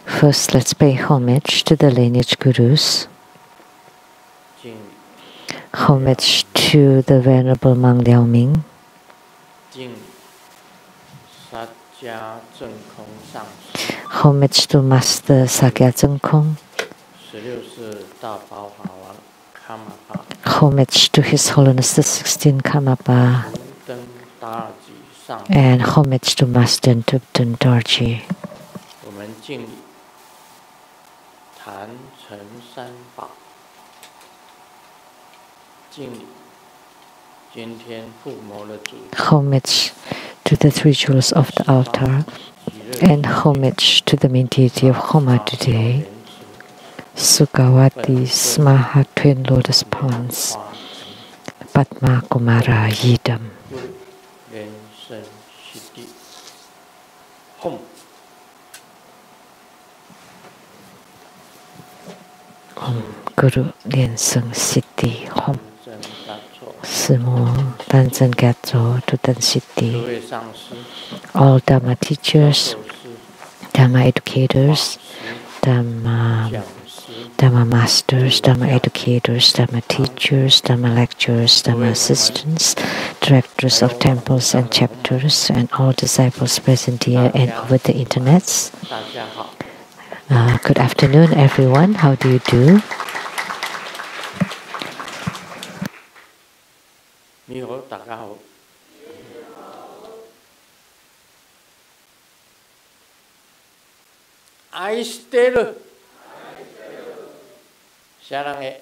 First, let's pay homage to the lineage gurus. Homage to the Venerable Monk Liao Ming. Homage to Master Sakya Zhengkong. Homage to His Holiness the 16th Karmapa. And homage to Master Tupten Dorji. Homage to the three jewels of the altar, and homage to the main deity of Homa today, Sukawati's Maha Twin Lotus Ponds, Padma Kumara Yidam. Om Guru Lien Sung Siddhi Hom. Sư Mô Tan Chân Gat Zo Tu Tan Siddhi. All Dharma teachers, Dharma educators, Dharma masters, Dharma educators, Dharma teachers, Dharma lecturers, Dharma assistants, directors of temples and chapters, and all disciples present here and over the internets. Good afternoon, everyone. How do you do? 아이스테르 사랑해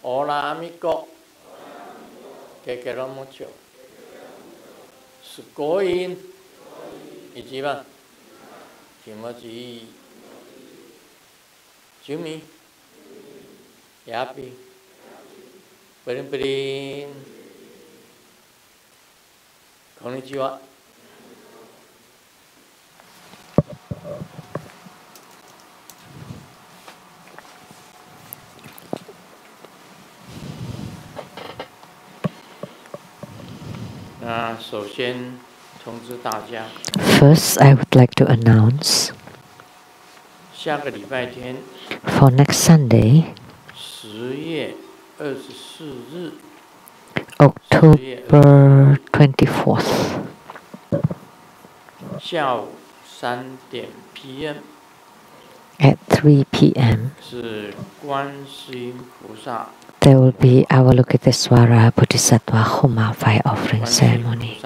오라미코 케케로무초 스코인 이지만 김어지 주미 야피 브린브린 konnichiwa. First, I would like to announce for next Sunday, October 24th, at 3 p.m. there will be Avalokitesvara Bodhisattva Homa fire offering ceremony.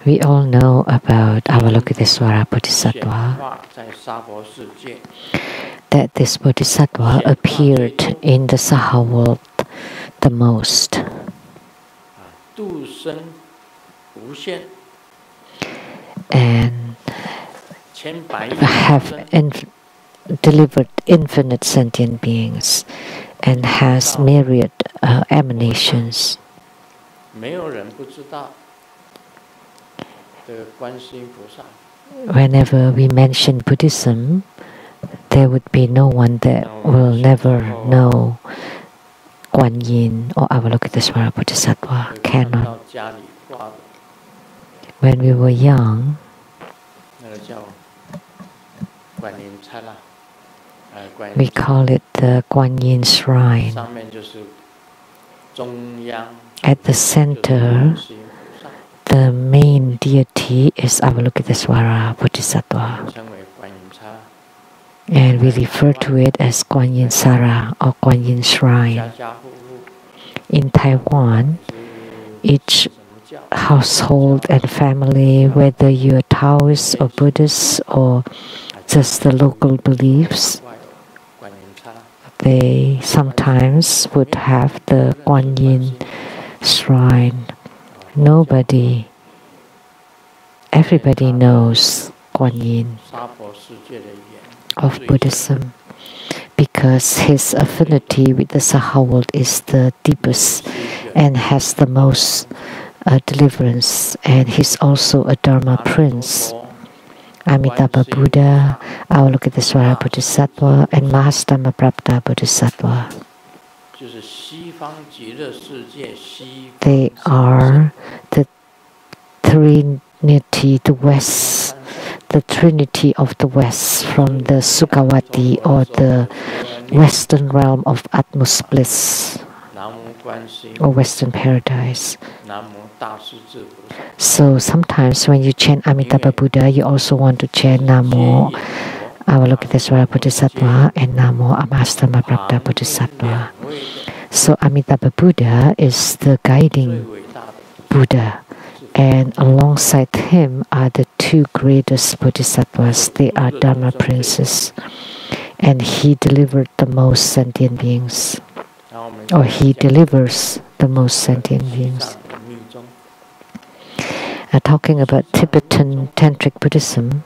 We all know about Avalokitesvara Bodhisattva, that this Bodhisattva appeared in the Saha world the most, and have delivered infinite sentient beings and has myriad emanations. Whenever we mention Buddhism, there would be no one that will never know Guan Yin or Avalokitesvara Bodhisattva. Cannot. When we were young, we call it the Guan Yin Shrine. At the center, the main deity is Avalokitesvara Bodhisattva, and we refer to it as Guan Yin Sara or Guan Yin Shrine. In Taiwan, each household and family, whether you're Taoist or Buddhist or just the local beliefs, they sometimes would have the Guan Yin Shrine. Everybody knows Guan Yin of Buddhism because his affinity with the Saha world is the deepest and has the most deliverance, and he's also a Dharma prince. Amitabha Buddha, Avalokitesvara Bodhisattva, and Mahastamaprapta Bodhisattva. They are the Trinity, the Trinity of the West, from the Sukhavati, or the Western realm of Atmos bliss, or Western paradise. So sometimes when you chant Amitabha Buddha, you also want to chant Namo Avalokitesvara Bodhisattva and Namo Mahastamaprapta Bodhisattva. So Amitabha Buddha is the guiding Buddha, and alongside him are the two greatest bodhisattvas. They are Dharma princes, and he delivered the most sentient beings, or he delivers the most sentient beings. Talking about Tibetan Tantric Buddhism,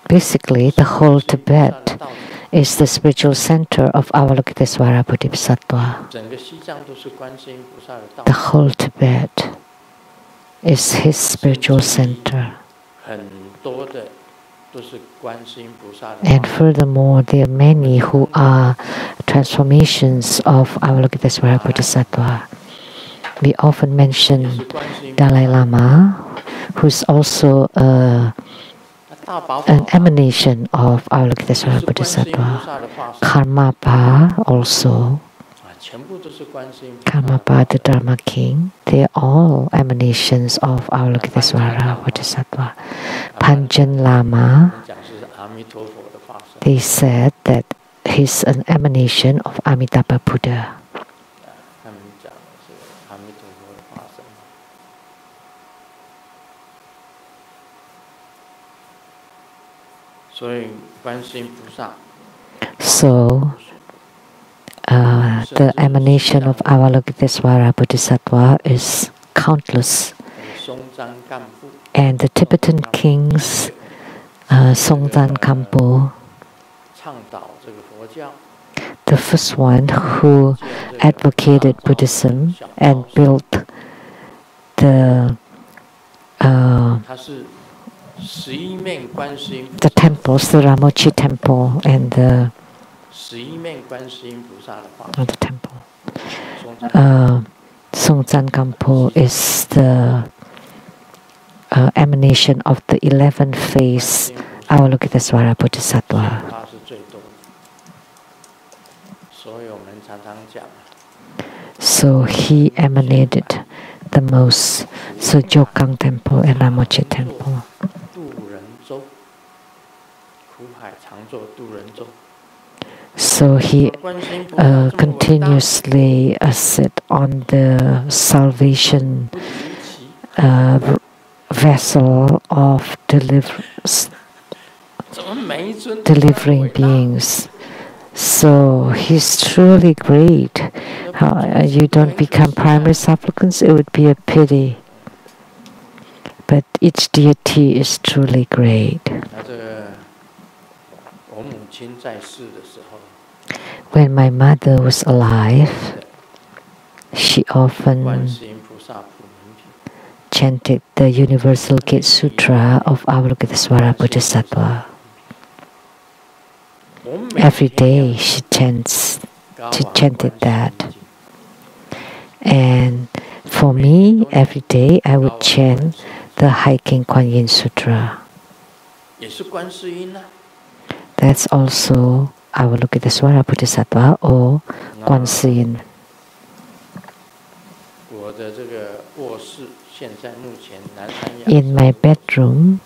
basically the whole Tibet is the spiritual center of Avalokitesvara Bodhisattva. The whole Tibet is his spiritual center. And furthermore, there are many who are transformations of Avalokitesvara Bodhisattva. We often mention Dalai Lama, who's also an emanation of Avalokitesvara Bodhisattva. Karmapa also. Karmapa, the Dharma King, they are all emanations of Avalokitesvara Bodhisattva. Panchen Lama, they said that he's an emanation of Amitabha Buddha. So, the emanation of Avalokitesvara Bodhisattva is countless. And the Tibetan kings, Songtsen Gampo, the first one who advocated Buddhism and built the temples, the Ramochi temple and the temple. Songtsen Gampo is the emanation of the 11th phase Avalokitesvara Bodhisattva. So he emanated the most. So Jokang temple and Ramochi temple. So he continuously sit on the salvation vessel of delivering beings. So he's truly great. You don't become primary supplicants, it would be a pity. But each deity is truly great. When my mother was alive, she often chanted the Universal Gate Sutra of Avalokitesvara Bodhisattva. Every day she chanted that. And for me, every day I would chant the Hiking Kuan Yin Sutra. That's also Avalokitesvara Bodhisattva or Kuan Yin. In my bedroom,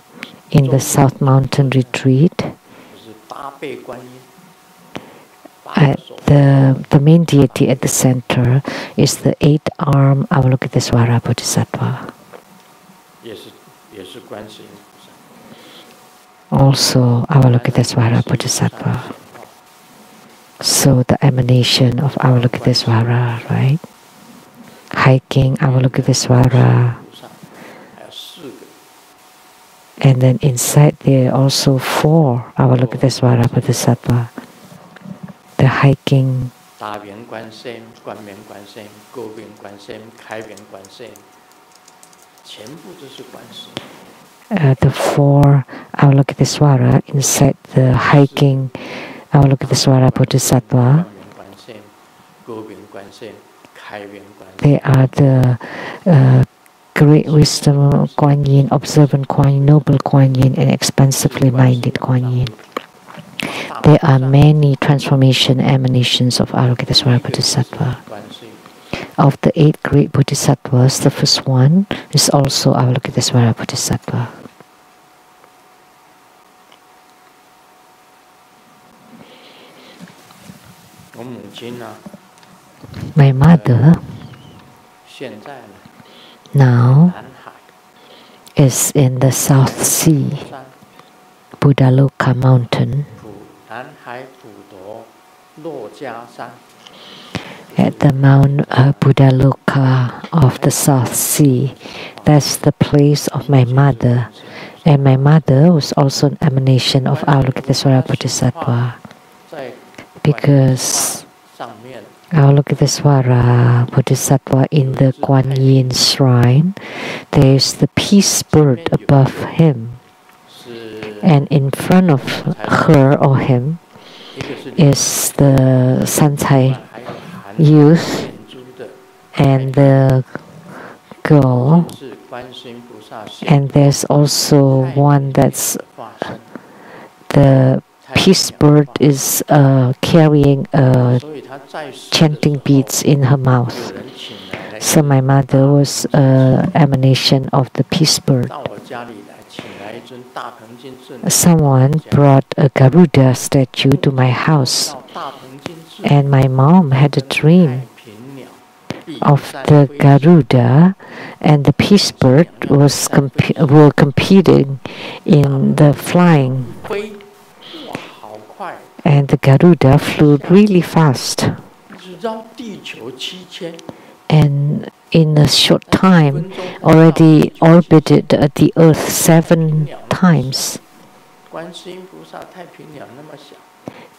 in the South Mountain Retreat, the main deity at the center is the 8-armed Avalokitesvara Bodhisattva. Also Avalokitesvara Bodhisattva. So the emanation of Avalokitesvara, right? Hiking Avalokitesvara. And then inside there are also 4 Avalokitesvara Bodhisattva. The hiking The four Avalokitesvara inside the hiking Avalokitesvara Bodhisattva, they are the great wisdom Kuan Yin, observant Kuan Yin, noble Kuan Yin, and expansively minded Kuan Yin. There are many transformation emanations of Avalokitesvara Bodhisattva. Of the 8 great Bodhisattvas, the first one is also Avalokitesvara Bodhisattva. My mother now is in the South Sea, Buddhaloka mountain. At the Mount Buddhaloka of the South Sea, that's the place of my mother. And my mother was also an emanation of Avalokitesvara Bodhisattva, because Avalokitesvara Bodhisattva in the Kuan Yin shrine, there is the peace bird above him, and in front of her or him is the Santai youth and the girl, and there's also one that's the peace bird is carrying chanting beads in her mouth. So my mother was an emanation of the peace bird. Someone brought a Garuda statue to my house, and my mom had a dream of the Garuda and the peace bird were competing in the flying, and the Garuda flew really fast, and in a short time already orbited the earth 7 times.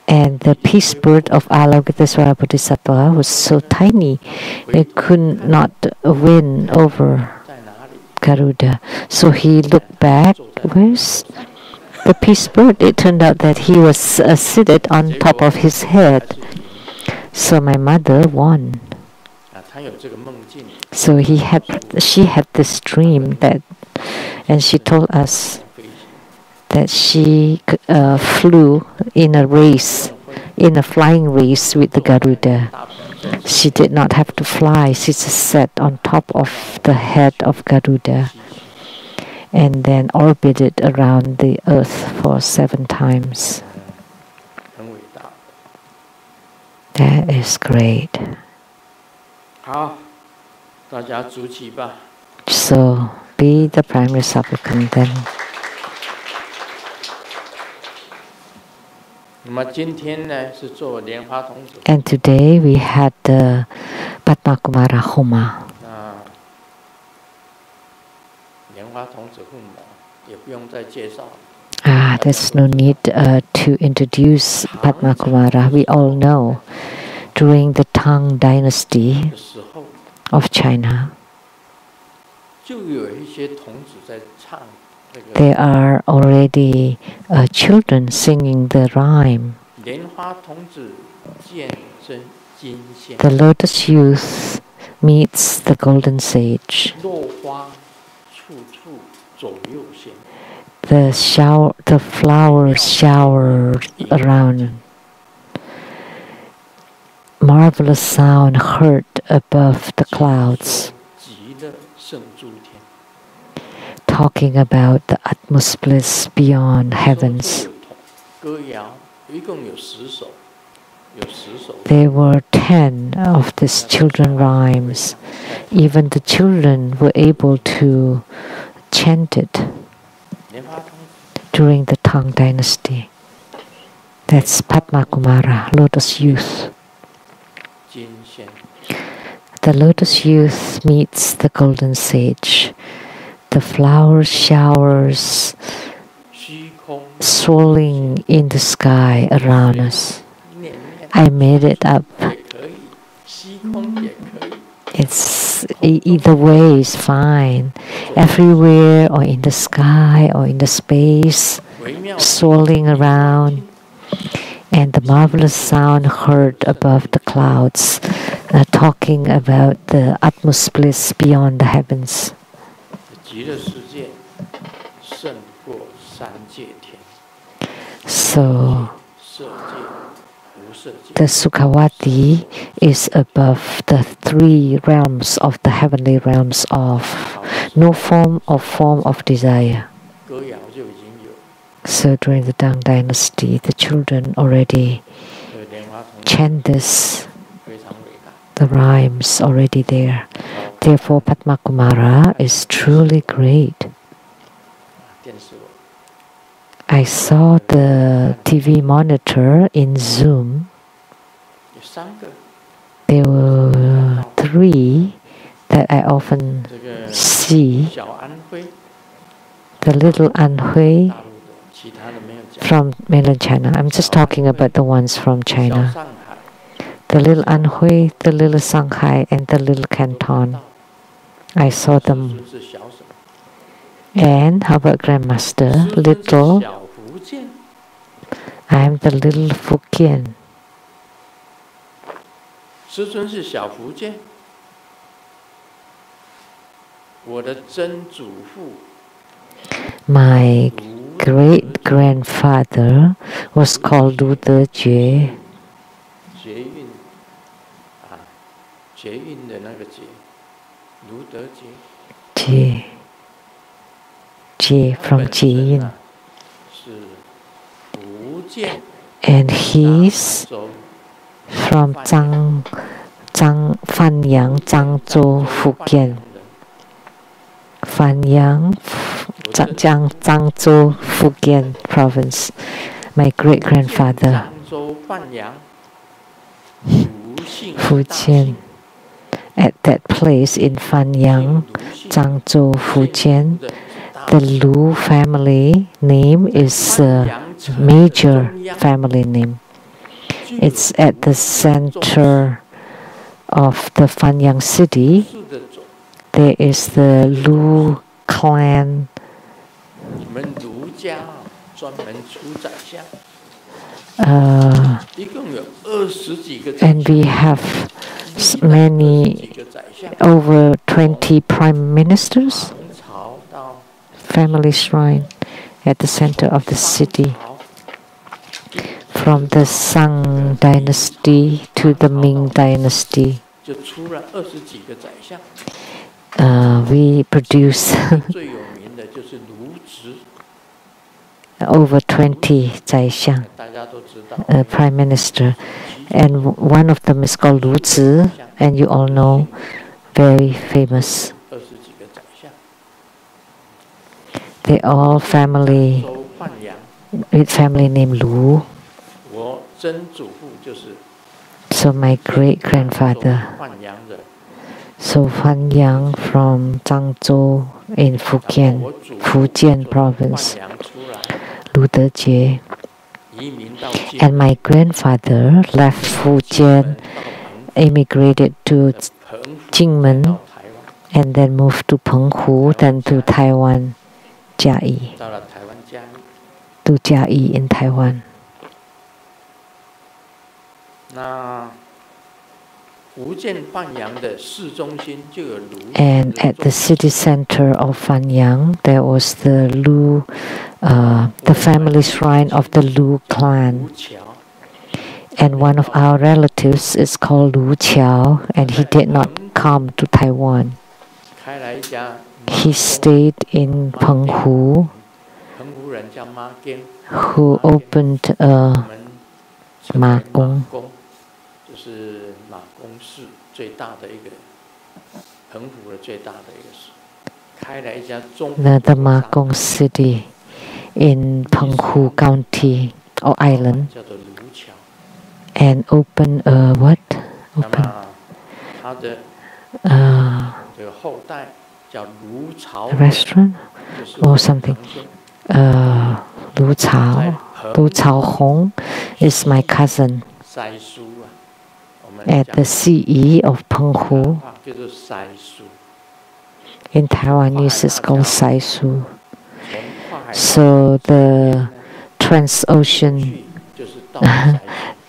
And the peace bird of Avalokitesvara Bodhisattva was so tiny, it could not win over Garuda. So he looked back, where's the peace bird? It turned out that he was seated on top of his head. So my mother won. So she had this dream and she told us that she flew in a flying race with the Garuda. She did not have to fly. She just sat on top of the head of Garuda and then orbited around the earth for 7 times. That is great. So be the primary supplicant then. And today we had the Padma Kumara Homa. There's no need to introduce Padma Kumara. We all know during the Tang dynasty of China, there are already children singing the rhyme. The Lotus youth meets the golden sage. The flowers shower around. Marvelous sound heard above the clouds, talking about the utmost bliss beyond heavens. There were 10 of these children rhymes. Even the children were able to chant it during the Tang dynasty. That's Padma Kumara, Lotus youth. The Lotus youth meets the golden sage. The flower showers swirling in the sky around us. I made it up. It's either way is fine. Everywhere or in the sky or in the space, swirling around. And the marvelous sound heard above the clouds, talking about the utmost bliss beyond the heavens. So the Sukhavati is above the three realms of the heavenly realms of no form of desire. So during the Tang dynasty, the children already chant this, the rhymes already there. Therefore, Padma Kumara is truly great. I saw the TV monitor in Zoom. There were three that I often see. The little Anhui from mainland China. I'm just talking about the ones from China. The little Anhui, the little Shanghai, and the little Canton. I saw them. And how about Grandmaster? Little. I am the little Fujian. My great-grandfather was called Lotus. Jie, from Jiyin. And he's from Fanyang, Zhangzhou, Fujian. Fanyang, Zhangzhou, Fujian province. My great-grandfather. Fujian. At that place in Fanyang, Zhangzhou, Fujian, the Lu family name is a major family name. It's at the center of the Fanyang city. There is the Lu clan. And we have many, over 20 prime ministers. Family shrine at the center of the city. From the Shang dynasty to the Ming dynasty. We produce over 20 Zaixiang, prime minister, and one of them is called Lu Zi, and you all know, very famous. They all family with family name Lu. So my great-grandfather. So Fanyang from Zhangzhou in Fujian province, Lotus Jie. And my grandfather left Fujian, immigrated to Jingmen, and then moved to Penghu, then to Taiwan, Jiayi. To Jiayi in Taiwan. And at the city center of Fanyang, there was the Lu, the family shrine of the Lu clan. And one of our relatives is called Lu Qiao, and he did not come to Taiwan. He stayed in Penghu, who opened a Ma Gong. The Ma Gong city in Penghu County or island, and open what? Open a restaurant or something. Lu Cao Hong is my cousin. at the CE of Penghu. In Taiwanese, it's called Saisu. So the Transocean,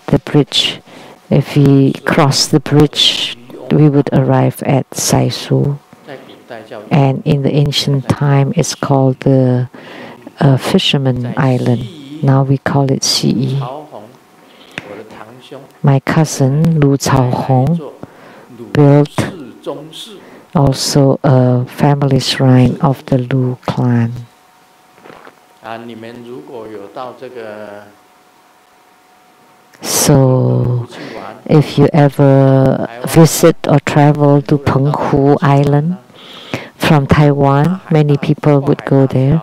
the bridge, if we cross the bridge, we would arrive at Saisu. And in the ancient time, it's called the Fisherman Island. Now we call it CE. My cousin Lu Caohong built also a family shrine of the Lu clan. So, if you ever visit or travel to Penghu Island from Taiwan, many people would go there,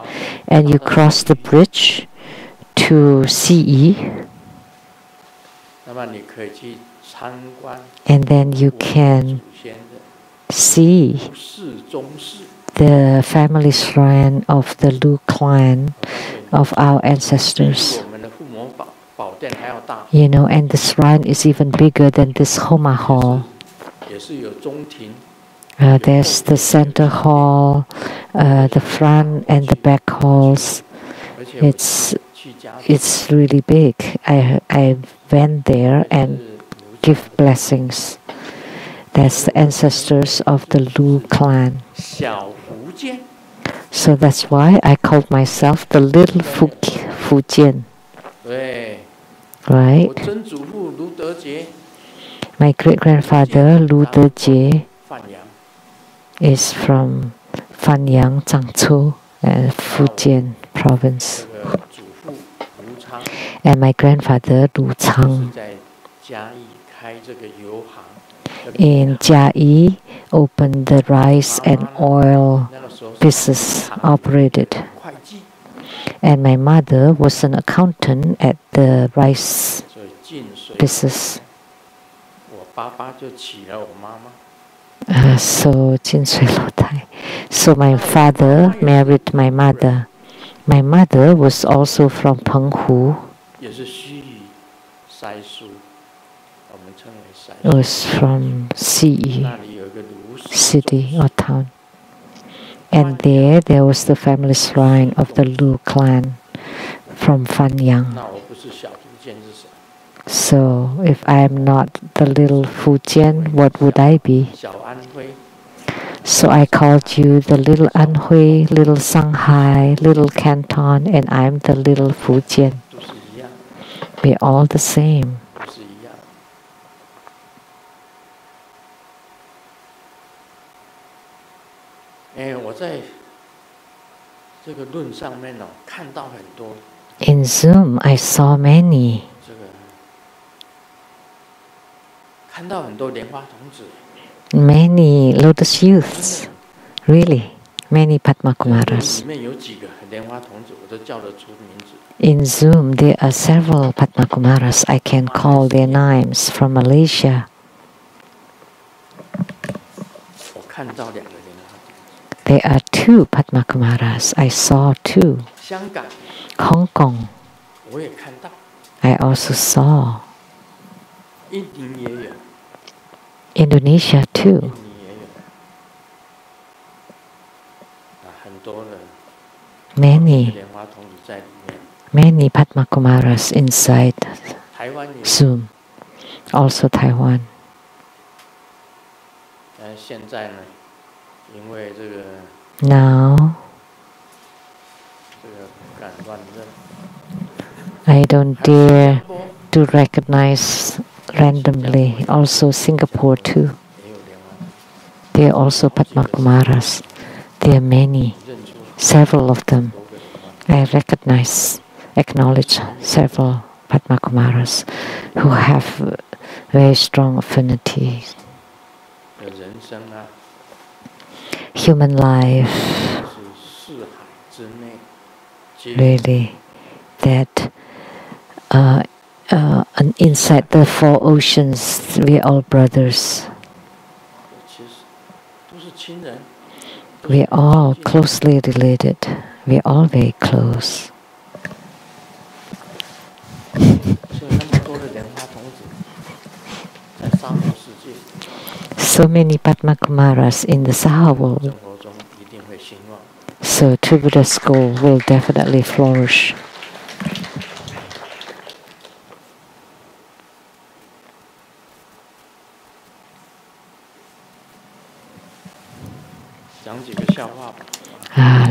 and you cross the bridge to CE, and then you can see the family shrine of the Lu clan of our ancestors. You know, and the shrine is even bigger than this Homa hall. There's the center hall, the front and the back halls. It's really big. I went there and give blessings. That's the ancestors of the Lu clan. So that's why I called myself the little Fujian. Right? My great-grandfather, Lu Dejie, is from Fanyang, Jiangsu, Fujian province. And my grandfather, Lu Chang, in Jiayi, opened the rice and oil business, operated. And my mother was an accountant at the rice business. So my father married my mother. My mother was also from Penghu. It was from CE, city or town. And there was the family shrine of the Lu clan from Fanyang. So, if I am not the little Fujian, what would I be? So I called you the little Anhui, little Shanghai, little Canton, and I'm the little Fujian. We're all the same. In Zoom, I saw many. Many Lotus youths, really, many Padma Kumaras. In Zoom, there are several Padma Kumaras. I can call their names from Malaysia. There are two Padma Kumaras. I saw two. Hong Kong. I also saw. Indonesia too. Many Padma Kumaras inside Zoom. Also Taiwan. Now, I don't dare to recognize randomly. Also Singapore too. They are also Padma Kumaras. There are many, several of them. I acknowledge several Padma Kumaras who have very strong affinities. Human life, really, that inside the four oceans, we are all brothers. We are all closely related. We are all very close. so many Padma Kumaras in the Saha world. So Two Buddha School will definitely flourish.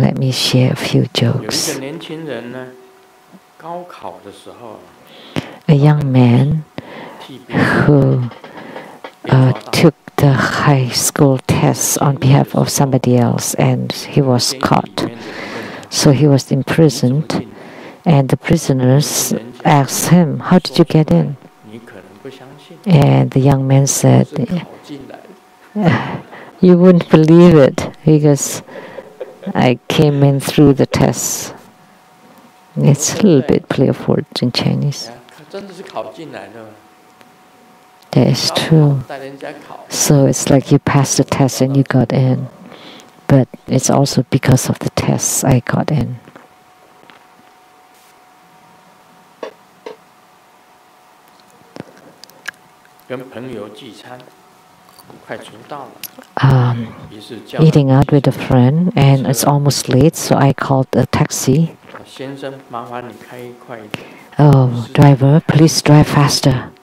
Let me share a few jokes. A young man who took the high school tests on behalf of somebody else, and he was caught. So he was imprisoned, and the prisoners asked him, "How did you get in?" And the young man said, "You wouldn't believe it, because I came in through the tests." It's a little bit playful in Chinese. That is true. So it's like you passed the test and you got in. But it's also because of the tests I got in. Eating out with a friend, and it's almost late, so I called a taxi. "Oh, driver, please drive faster."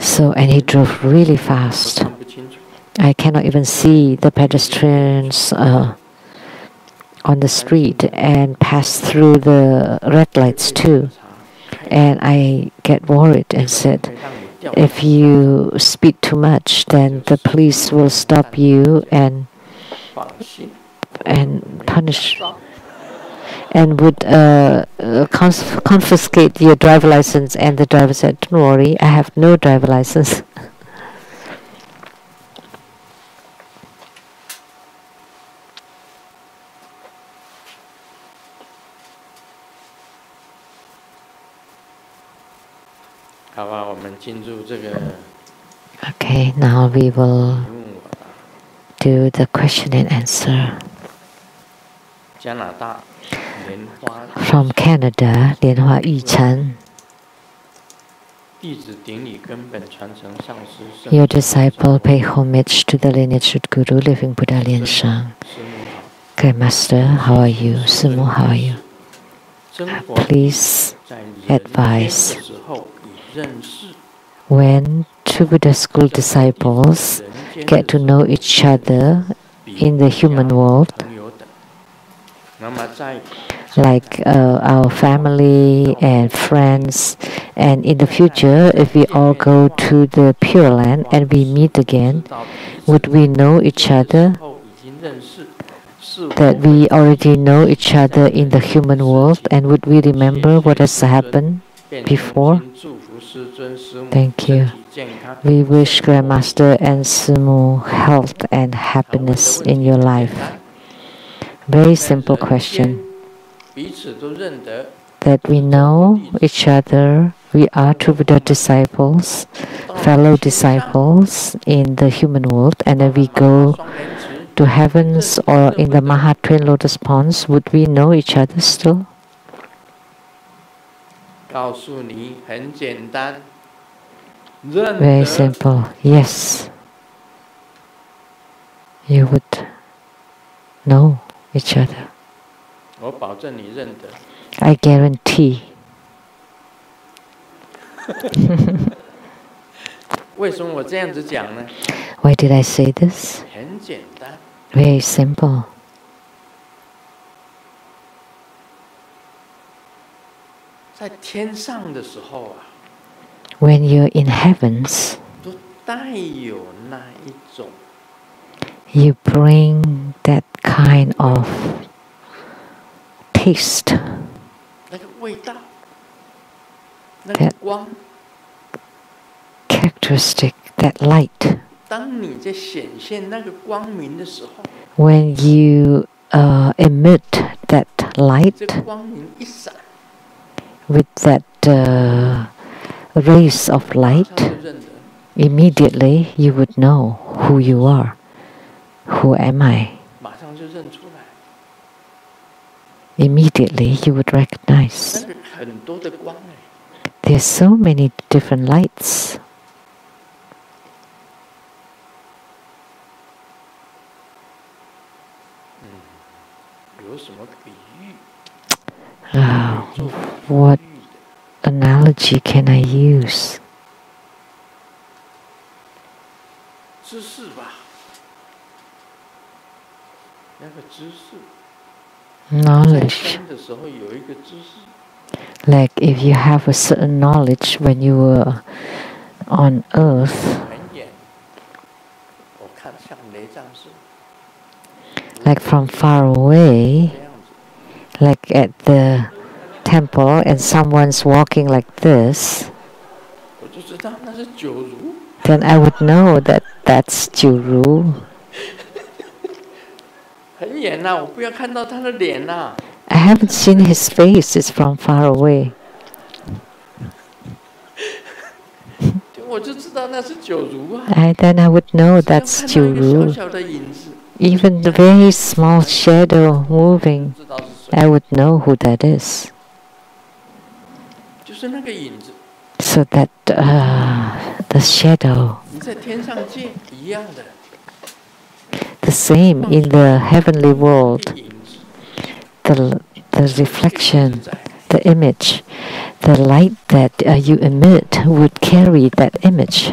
So, and he drove really fast. I cannot even see the pedestrians on the street, and pass through the red lights too. And I get worried and said, "If you speak too much, then the police will stop you and punish and would confiscate your driver license." And the driver said, "Don't worry, I have no driver license." Okay, now we will do the question and answer. From Canada, Lianhua Yuchan. Your disciple pay homage to the lineage of Guru, living Buddha Lien Shang. Great Master, how are you? Sumo, how are you? Please advise. When two Buddha school disciples get to know each other in the human world, like our family and friends, and in the future, if we all go to the Pure Land and we meet again, would we know each other? That we already know each other in the human world, and would we remember what has happened before? Thank you. We wish Grandmaster and Sumo health and happiness in your life. Very simple question. That we know each other, we are two Buddha disciples, fellow disciples in the human world, and then we go to heavens or in the Maha Twin Lotus Ponds, would we know each other still? Very simple. Yes. You would know each other. I guarantee. Why did I say this? Very simple. When you're in heavens, you bring that kind of taste, that characteristic, that light. When you emit that light with that rays of light, immediately you would know who you are. Who am I? Immediately you would recognize. There's so many different lights. What analogy can I use? Knowledge. Like if you have a certain knowledge when you were on earth, like from far away, like at the temple and someone's walking like this, then I would know that that's Juru. I haven't seen his face, it's from far away. Then I would know that's Juru. Even the very small shadow moving, I would know who that is. So that the shadow, the same in the heavenly world, the reflection, the image, the light that you emit would carry that image.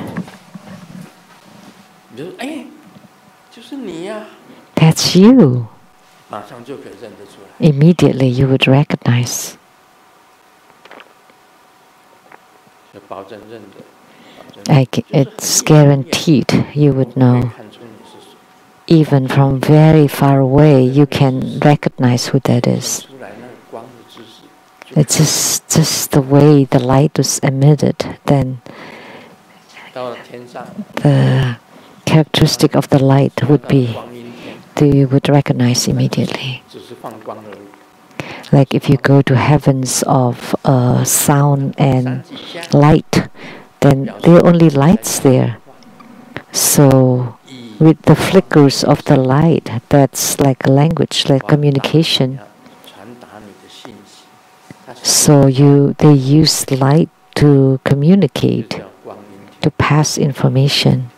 That's you. Immediately you would recognize. It's guaranteed you would know. Even from very far away, you can recognize who that is. It's just the way the light was emitted. Then the characteristic of the light would be you would recognize immediately. Like if you go to heavens of sound and light, then there are only lights there. So with the flickers of the light, that's like a language, like communication. So they use light to communicate, to pass information.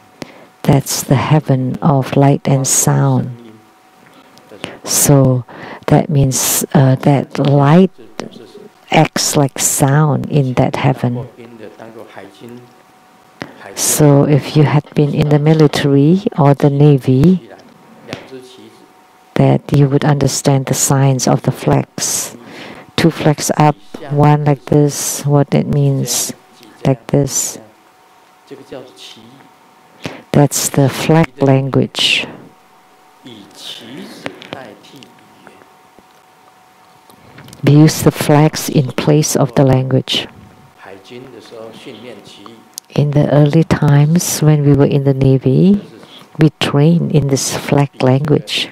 That's the heaven of light and sound. So that means that light acts like sound in that heaven. So if you had been in the military or the navy, that you would understand the signs of the flags. 2 flags up, one like this, what it means, like this. That's the flag language. We use the flags in place of the language. In the early times when we were in the Navy, we trained in this flag language.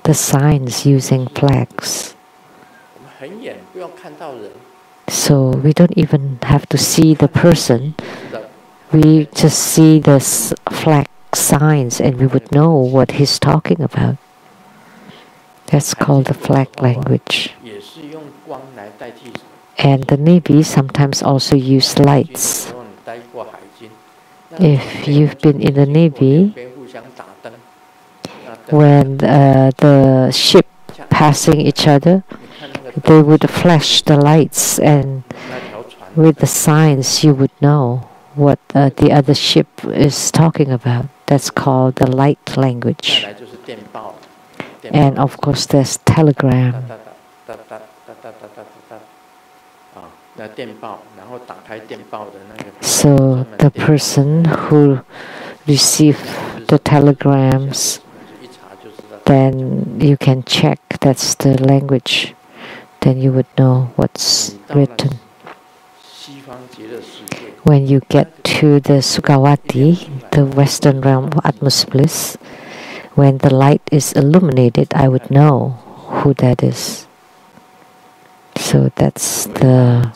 The signs using flags. So we don't even have to see the person. We just see the flag signs and we would know what he's talking about. That's called the flag language. And the Navy sometimes also use lights. If you've been in the Navy, when the ship passing each other, they would flash the lights, and with the signs you would know what the other ship is talking about. That's called the light language. And of course there's telegram. So the person who received the telegrams, then you can check that's the language. Then you would know what's written. When you get to the Sukhavati, the Western realm of Atmos bliss, when the light is illuminated, I would know who that is. So that's the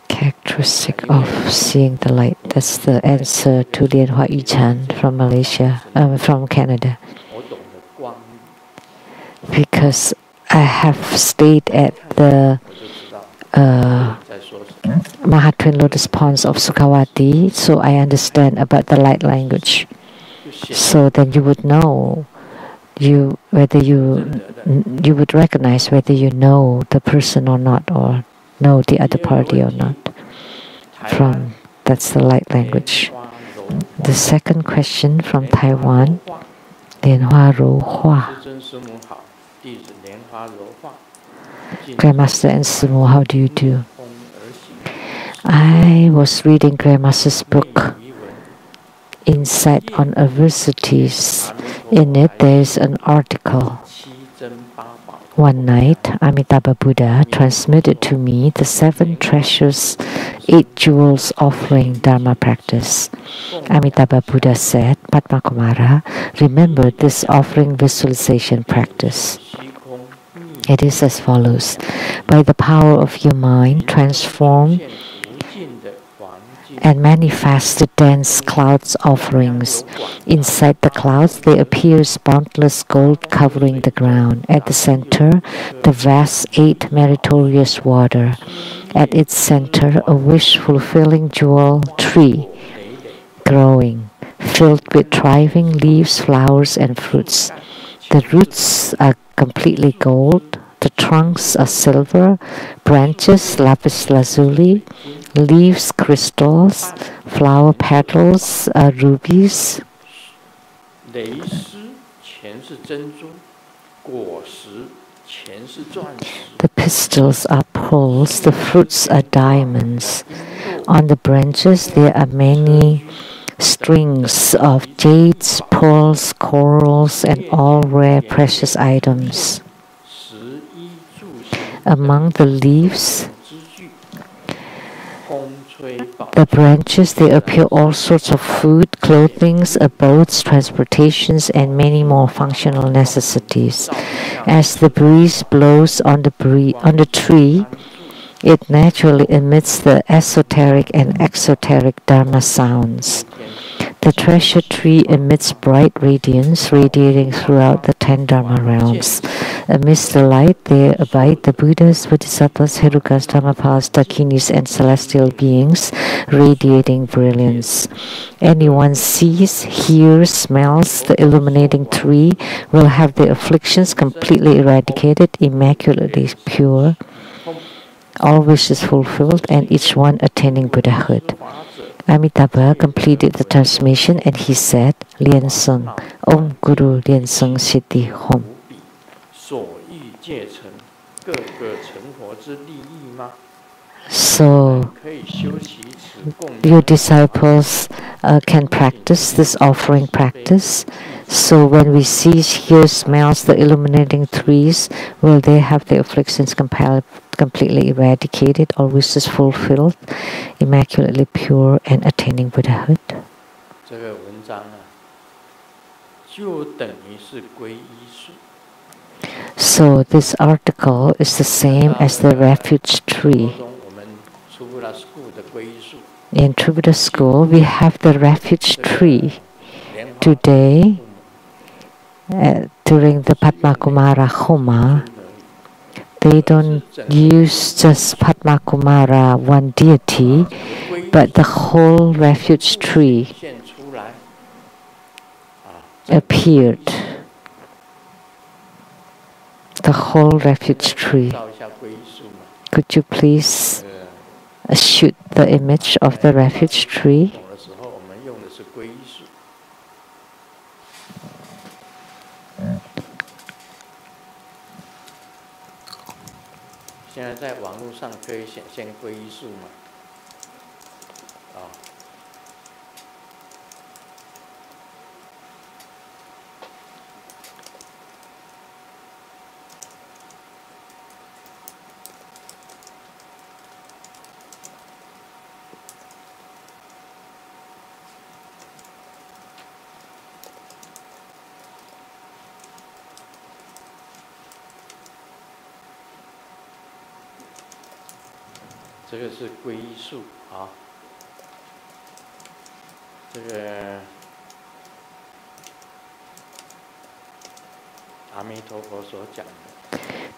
characteristic of seeing the light. That's the answer to Lian Hua Yu Chan from Malaysia, from Canada. Because I have stayed at the Mahatwin Lotus Ponds of Sukhavati, so I understand about the light language. So then you would know whether you would recognize whether you know the person or not, or know the other party or not. That's the light language. The second question from Taiwan, Lianhua Ru Hua. Grandmaster and Simu, how do you do? I was reading Grandmaster's book, Insight on Adversities. In it, there is an article. One night, Amitabha Buddha transmitted to me the 7 treasures, 8 jewels offering Dharma practice. Amitabha Buddha said, Padma Kumara, remember this offering visualization practice. It is as follows. By the power of your mind, transform and manifest the dense clouds offerings. Inside the clouds there appears boundless gold covering the ground. At the center, the vast 8 meritorious water. At its center, a wish-fulfilling jewel tree growing, filled with thriving leaves, flowers, and fruits. The roots are completely gold. The trunks are silver, branches lapis lazuli, leaves crystals, flower petals are rubies. The pistils are pearls, the fruits are diamonds. On the branches there are many strings of jades, pearls, corals, and all rare precious items. Among the leaves, the branches, there appear all sorts of food, clothing, abodes, transportations, and many more functional necessities. As the breeze blows on the tree, it naturally emits the esoteric and exoteric Dharma sounds. The treasure tree emits bright radiance, radiating throughout the 10 Dharma realms. Amidst the light, there abide the Buddhas, Bodhisattvas, Herukas, Dhammapas, Dakinis, and celestial beings, radiating brilliance. Anyone sees, hears, smells the illuminating tree will have their afflictions completely eradicated, immaculately pure, all wishes fulfilled, and each one attaining Buddhahood. Amitabha completed the transmission and he said, Lien Sung, Om Guru Lien Sung Siddhi Hom. So, your disciples can practice this offering practice. So when we see, hear, smells the illuminating trees, will they have their afflictions completely eradicated, all wishes fulfilled, immaculately pure, and attaining Buddhahood? So this article is the same as the Refuge Tree. In True Buddha School, we have the Refuge Tree. Today, during the Padma Kumara Homa, they don't use just Padma Kumara, one deity, but the whole Refuge Tree appeared. The whole Refuge Tree. Could you please shoot the image of the Refuge Tree?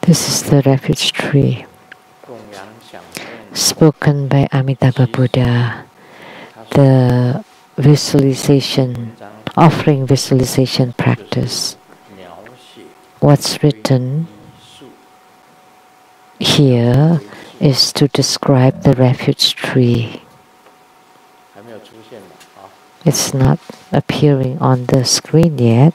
This is the Refuge Tree, spoken by Amitabha Buddha. The visualization offering visualization practice. What's written here is to describe the refuge tree. It's not appearing on the screen yet.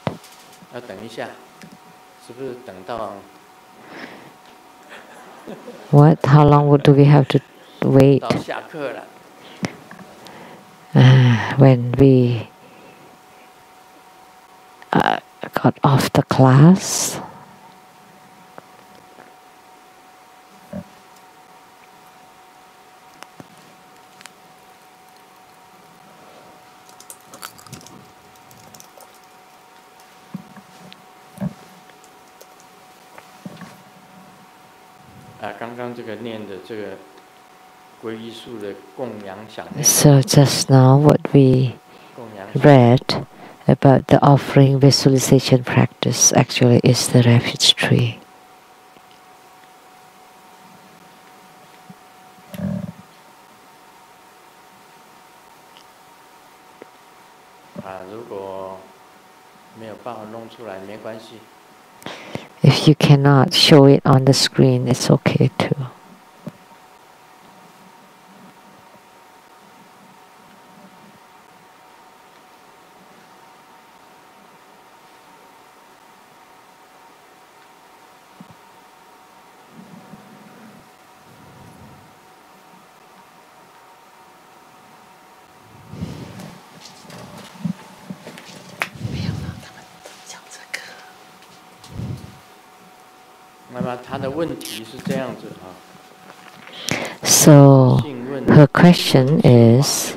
What? How long do we have to wait? When we got off the class. So just now what we read about the offering visualization practice actually is the refuge tree. If you cannot show it on the screen, it's okay too. So her question is,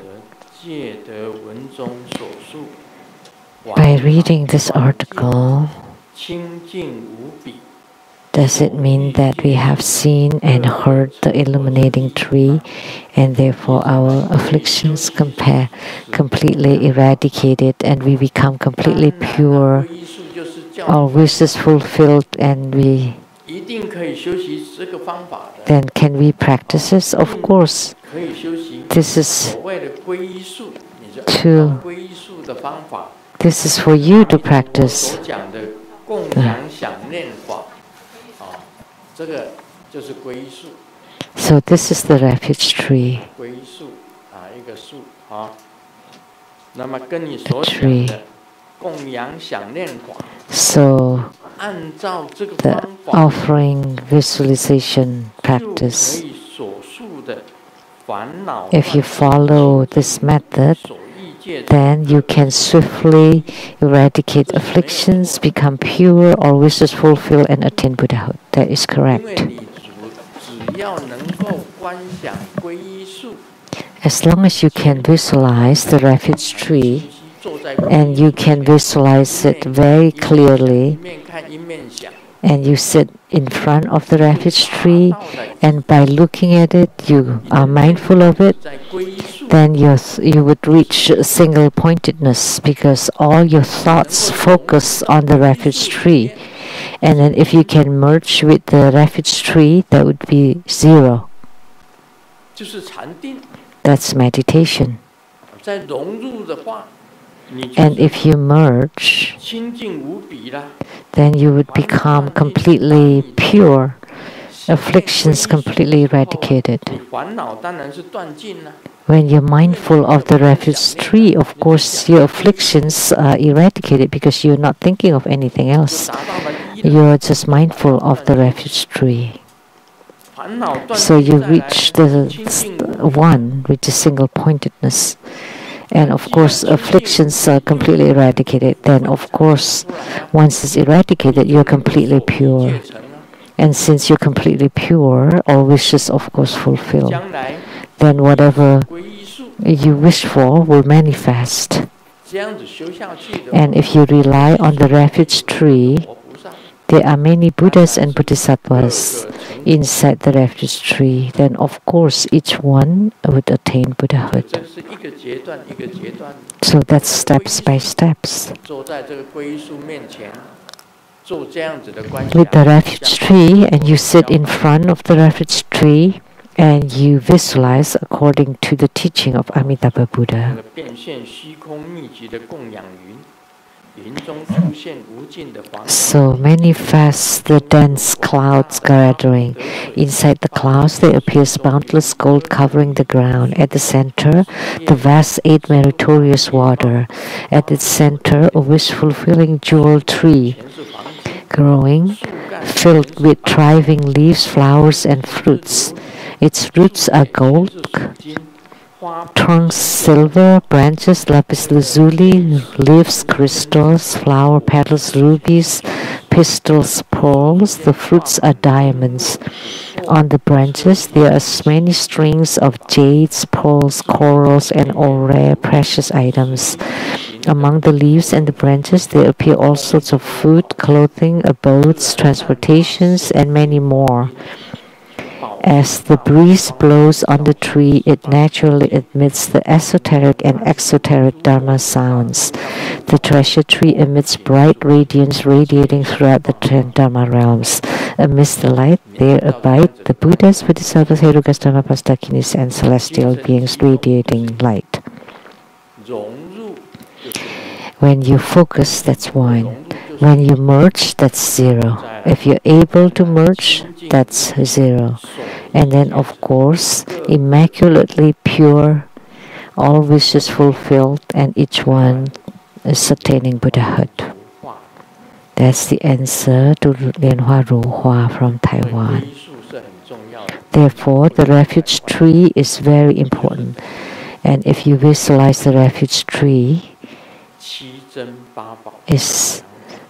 by reading this article, does it mean that we have seen and heard the illuminating tree and therefore our afflictions completely eradicated and we become completely pure, our wishes fulfilled, and we then can we practice this? Of course. This is for you to practice. So this is the refuge tree. Tree. So the offering visualization practice, if you follow this method, then you can swiftly eradicate afflictions, become pure, all wishes fulfilled, and attain Buddhahood. That is correct. As long as you can visualize the refuge tree, and you can visualize it very clearly, and you sit in front of the refuge tree, and by looking at it, you are mindful of it, then you would reach single-pointedness because all your thoughts focus on the refuge tree. And then if you can merge with the refuge tree, that would be zero. That's meditation. And if you merge, then you would become completely pure, afflictions completely eradicated. When you're mindful of the refuge tree, of course your afflictions are eradicated because you're not thinking of anything else. You're just mindful of the refuge tree. So you reach the one, which is single-pointedness. And of course, afflictions are completely eradicated. Then, of course, once it's eradicated, you're completely pure. And since you're completely pure, all wishes, of course, fulfill. Then whatever you wish for will manifest. And if you rely on the refuge tree, there are many Buddhas and Bodhisattvas inside the refuge tree. Then, of course, each one would attain Buddhahood. So that's steps by steps. With the refuge tree, and you sit in front of the refuge tree, and you visualize according to the teaching of Amitabha Buddha. So manifest the dense clouds gathering. Inside the clouds there appears boundless gold covering the ground. At the center, the vast eight meritorious water. At its center, a wish-fulfilling jewel tree growing, filled with thriving leaves, flowers, and fruits. Its roots are gold, trunks silver, branches lapis lazuli, leaves crystals, flower petals rubies, pistils pearls. The fruits are diamonds. On the branches there are many strings of jades, pearls, corals, and all rare precious items. Among the leaves and the branches there appear all sorts of food, clothing, abodes, transportations, and many more. As the breeze blows on the tree, it naturally emits the esoteric and exoteric Dharma sounds. The treasure tree emits bright radiance radiating throughout the 10 Dharma realms. Amidst the light, there abide the Buddhas, Bodhisattvas, Herukas, Dharmapas, Dakinis, and celestial beings radiating light. When you focus, that's 1. When you merge, that's 0. If you're able to merge, that's 0. And then, of course, immaculately pure, all wishes fulfilled, and each one is attaining Buddhahood. That's the answer to Lian Hua Ru Hua from Taiwan. Therefore, the refuge tree is very important. And if you visualize the refuge tree, it's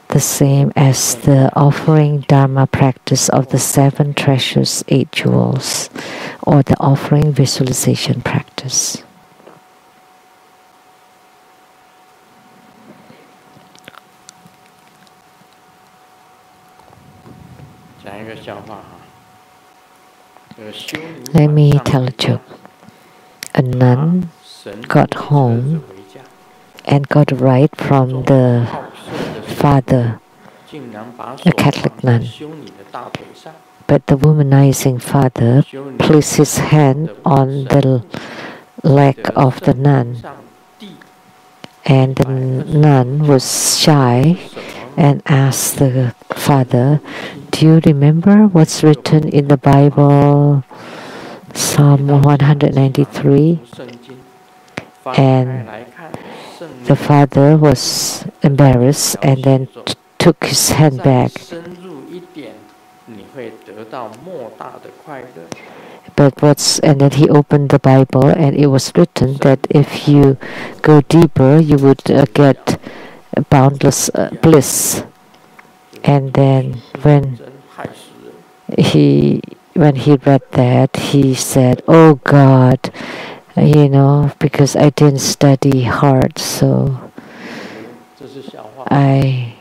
the same as the offering Dharma practice of the 7 treasures, 8 jewels, or the offering visualization practice. Let me tell a joke. A nun got home and got a ride from the father, a Catholic nun. But the womanizing father placed his hand on the leg of the nun, and the nun was shy and asked the father, "Do you remember what's written in the Bible, Psalm 193? And the father was embarrassed and then took his hand back. And then he opened the Bible, and it was written that if you go deeper, you would get boundless bliss. And then when he read that, he said, "Oh God, because I didn't study hard, so I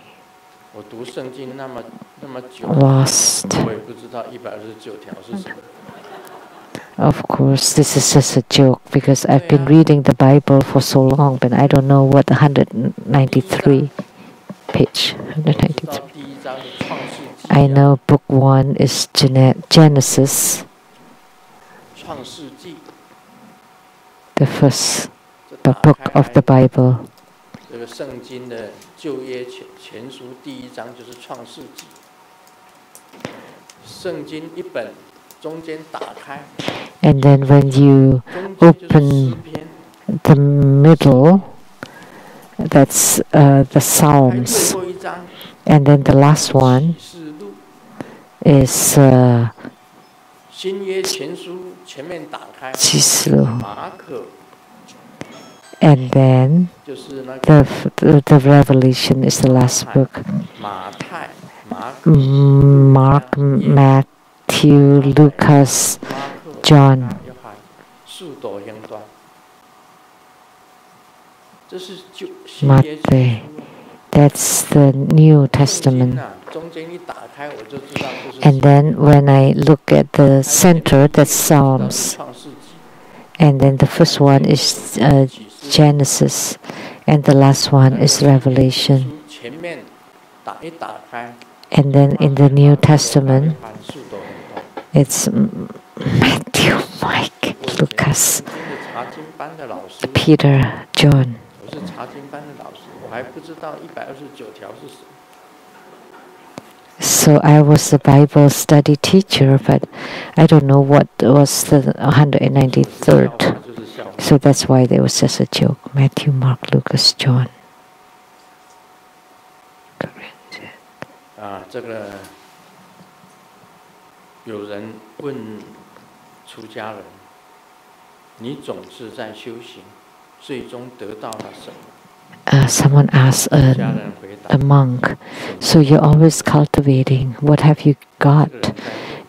lost." Of course, this is just a joke because I've been reading the Bible for so long, but I don't know what 193 page. 193. I know book 1 is Genesis, the first book of the Bible. And then when you open the middle, that's the Psalms. And then the last one is and then the Revelation is the last book. Mark, Matthew, Lucas, John. Matthew. That's the New Testament. And then when I look at the center, that's Psalms. And then the first one is Genesis. And the last one is Revelation. And then in the New Testament, it's Matthew, Mike, Lucas, Peter, John. So I was a Bible study teacher, but I don't know what was the 193rd. So that's why there was just a joke. Matthew, Mark, Lucas, John. 这个有人问出家人，你总是在修行，最终得到了什么？Someone asked a monk, so you're always cultivating. What have you got?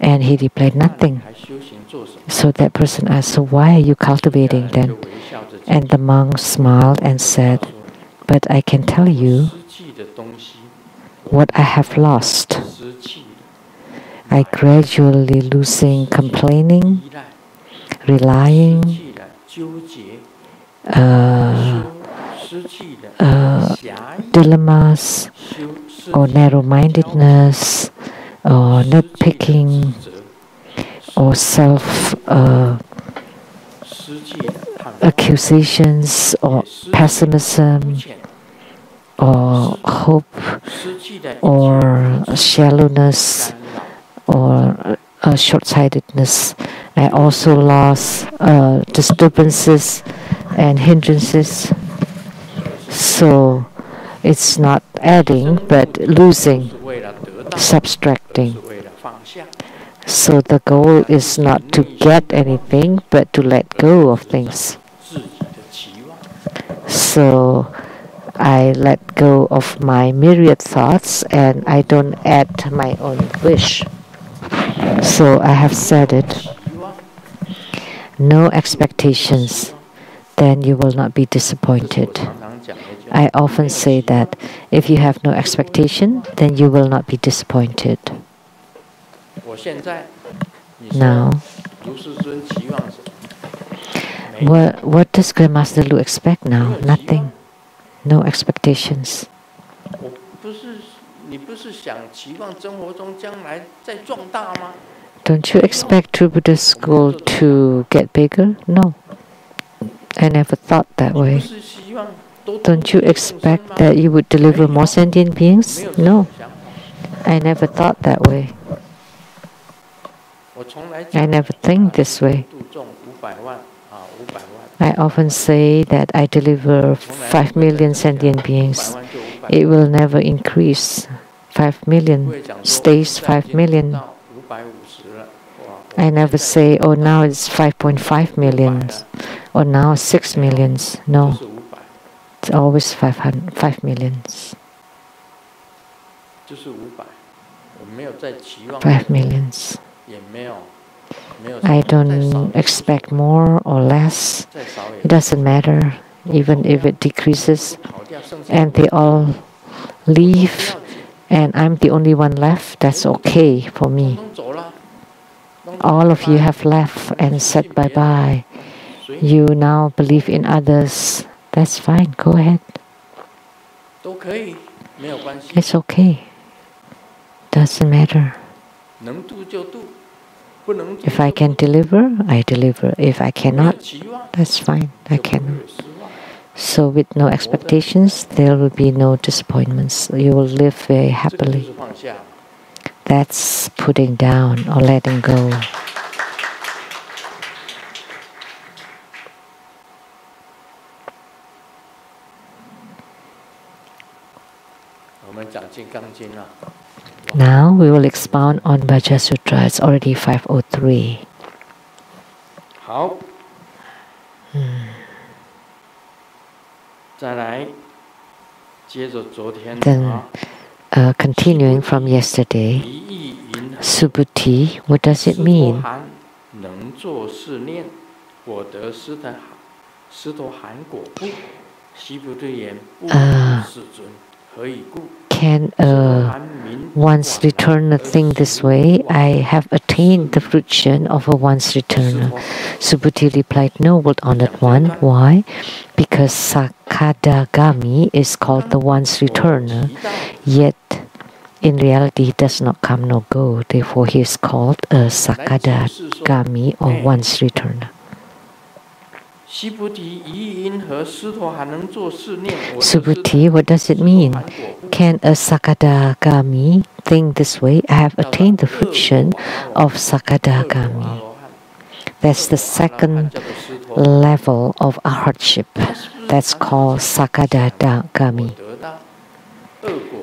And he replied, nothing. So that person asked, so why are you cultivating then? And the monk smiled and said, but I can tell you what I have lost. I gradually losing complaining, relying, dilemmas, or narrow-mindedness, or nitpicking, or self-accusations, or pessimism, or hope, or shallowness, or short-sightedness. I also lost disturbances and hindrances. So it's not adding, but losing, subtracting. So the goal is not to get anything, but to let go of things. So I let go of my myriad thoughts and I don't add my own wish. So I have said it. No expectations, then you will not be disappointed. I often say that if you have no expectation, then you will not be disappointed. Now, what does Grandmaster Lu expect now? Nothing. No expectations. Don't you expect True Buddhist School to get bigger? No. I never thought that way. Don't you expect that you would deliver more sentient beings? No. I never thought that way. I never think this way. I often say that I deliver 5 million sentient beings. It will never increase. 5 million stays 5 million. I never say, oh, now it's 5.5 million, or now 6 millions. No, it's always 5 millions. 5 millions. I don't expect more or less. It doesn't matter, even if it decreases. And they all leave, and I'm the only one left. That's okay for me. All of you have left and said bye-bye. You now believe in others. That's fine. Go ahead. It's okay. Doesn't matter. If I can deliver, I deliver. If I cannot, that's fine. I cannot. So with no expectations, there will be no disappointments. You will live very happily. That's putting down or letting go. Now we will expound on Vajra Sutra. It's already 5:03. Then, continuing from yesterday, Subhuti, what does it mean? Can once returner think this way? I have attained the fruition of a once returner. Subhuti replied, noble honored one. Why? Because Sakadagami is called the once returner, yet in reality he does not come nor go. Therefore he is called a Sakadagami or once returner. Subhuti, what does it mean? Can a Sakadagami think this way? I have attained the fruition of Sakadagami. That's the second level of hardship. That's called Sakadagami.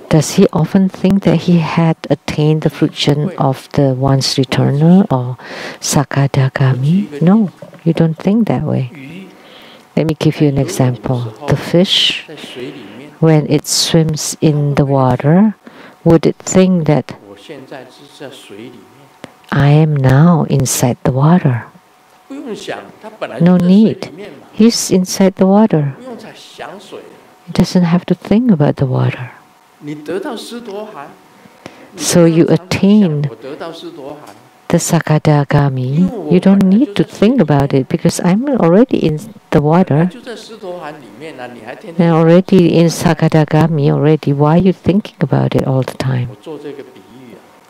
Does he often think that he had attained the fruition of the once returner or Sakadagami? No, you don't think that way. Let me give you an example. The fish, when it swims in the water, would it think that I am now inside the water? No need. He's inside the water. He doesn't have to think about the water. So you attain the Sakadagami. You don't need to think about it because I'm already in the water. I'm already in Sakadagami already. Why are you thinking about it all the time?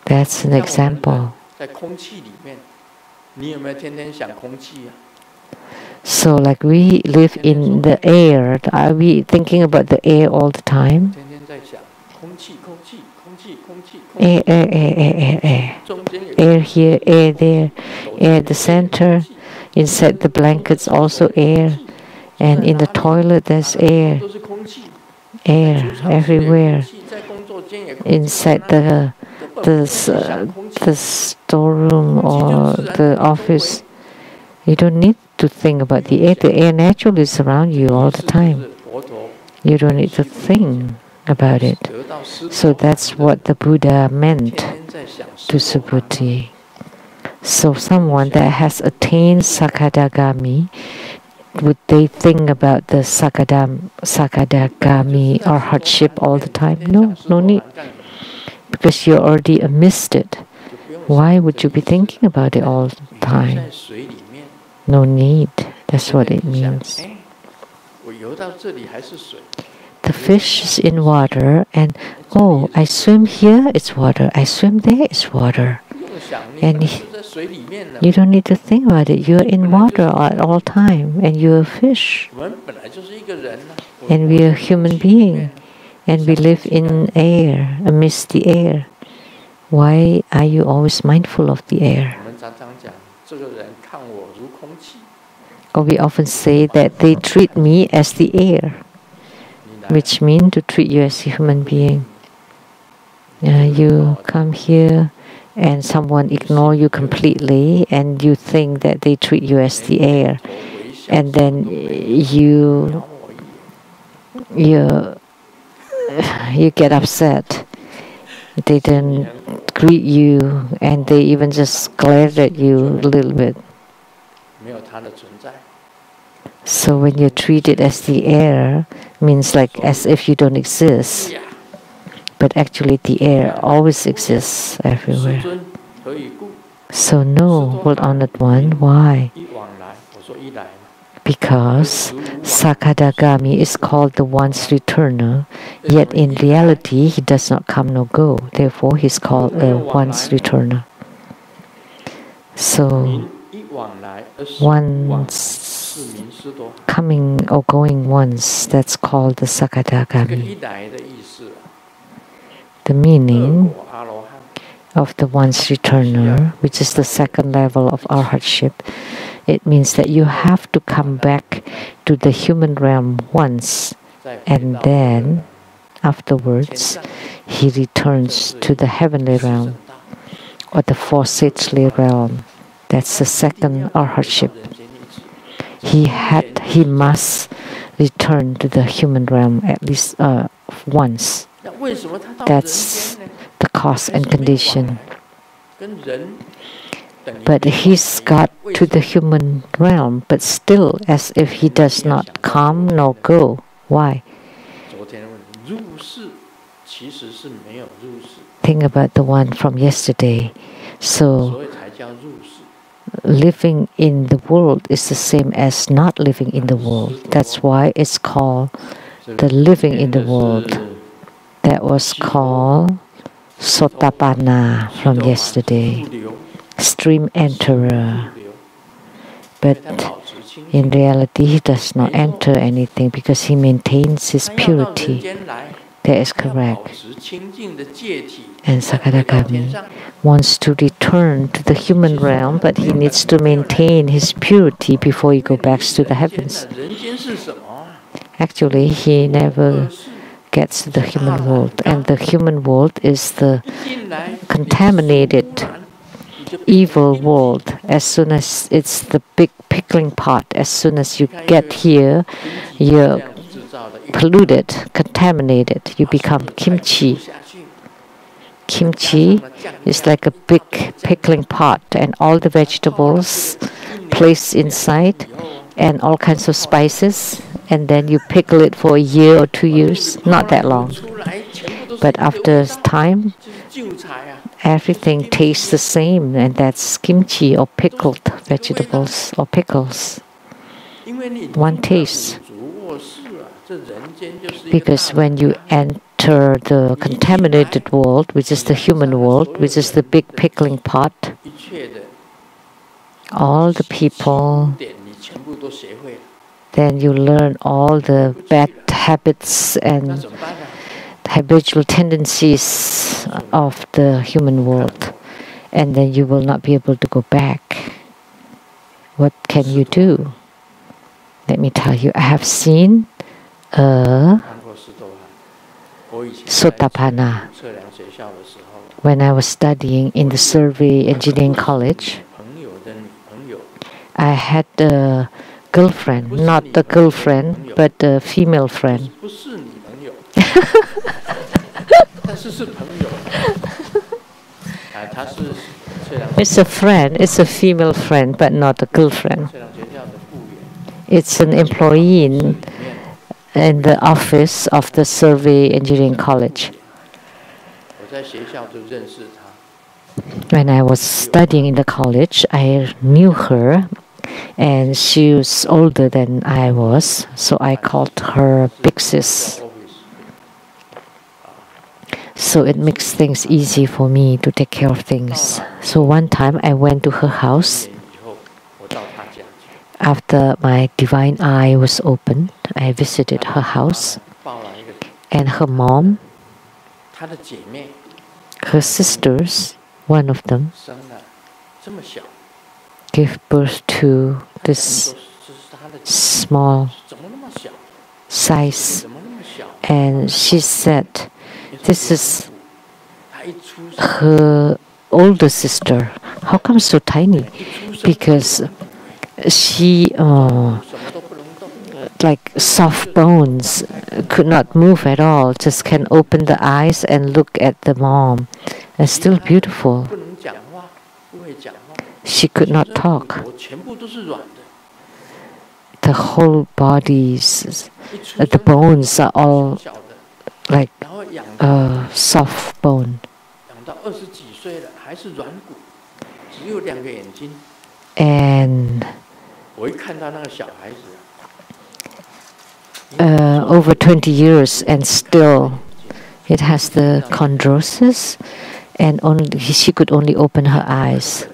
That's an example. So like we live in the air, are we thinking about the air all the time? Air, air, air, air, air, air. Air here, air there, air at the center. Inside the blankets also air. And in the toilet there's air. Air everywhere. Inside the storeroom or the office. You don't need to think about the air. The air naturally is around you all the time. You don't need to think about it. So that's what the Buddha meant to Subhuti. So someone that has attained Sakadagami, would they think about the Sakadagami or hardship all the time? No, no need. Because you're already amidst it. Why would you be thinking about it all the time? No need. That's what it means. The fish is in water and, oh, I swim here, it's water. I swim there, it's water. And you don't need to think about it. You're in water at all time and you're a fish. And we are human beings. And we live in air, amidst the air. Why are you always mindful of the air? Or we often say that they treat me as the air, which means to treat you as a human being. You come here and someone ignore you completely and you think that they treat you as the air. And then you get upset. They don't greet you and they even just glare at you a little bit. So when you're treated as the air, means like as if you don't exist. But actually the air always exists everywhere. So no, world honored one, why? Because Sakadagami is called the once returner, yet in reality he does not come nor go. Therefore he is called a once returner. So once coming or going once, that's called the Sakadagami. The meaning of the once returner, which is the second level of our hardship, it means that you have to come back to the human realm once, and then afterwards he returns to the heavenly realm or the fourth sagely realm. That's the second hardship. He must return to the human realm at least once. That's the cause and condition. But he's got to the human realm, but still as if he does not come nor go. Why? Think about the one from yesterday. So living in the world is the same as not living in the world. That's why it's called the living in the world. That was called Sotapanna from yesterday, stream enterer. But in reality, he does not enter anything because he maintains his purity. That is correct. And Sakadagami wants to return to the human realm, but he needs to maintain his purity before he goes back to the heavens. Actually, he never gets to the human world, and the human world is the contaminated, evil world. As soon as it's the big pickling pot, as soon as you get here, you're polluted, contaminated. You become kimchi. Kimchi is like a big pickling pot, and all the vegetables placed inside, and all kinds of spices, and then you pickle it for a year or 2 years, not that long. But after time, everything tastes the same, and that's kimchi or pickled vegetables or pickles. One taste. Because when you enter the contaminated world, which is the human world, which is the big pickling pot, all the people, then you learn all the bad habits and habitual tendencies of the human world, and then you will not be able to go back. What can you do? Let me tell you, I have seen a Sotapanna. When I was studying in the Survey Engineering College, I had a girlfriend, not a girlfriend, but a female friend. It's a friend, it's a female friend, but not a girlfriend. It's an employee in the office of the Survey Engineering College. When I was studying in the college, I knew her, and she was older than I was, so I called her Big Sis. So it makes things easy for me to take care of things. So one time I went to her house. After my divine eye was opened, I visited her house, and her mom, her sisters, one of them, gave birth to this small size, and she said, this is her older sister. How come so tiny? Because she, like soft bones, could not move at all, just can open the eyes and look at the mom. And still beautiful. She could not talk. The whole bodies, the bones are all like soft bone. And over 20 years, and still it has the chondrosis, and she could only open her eyes.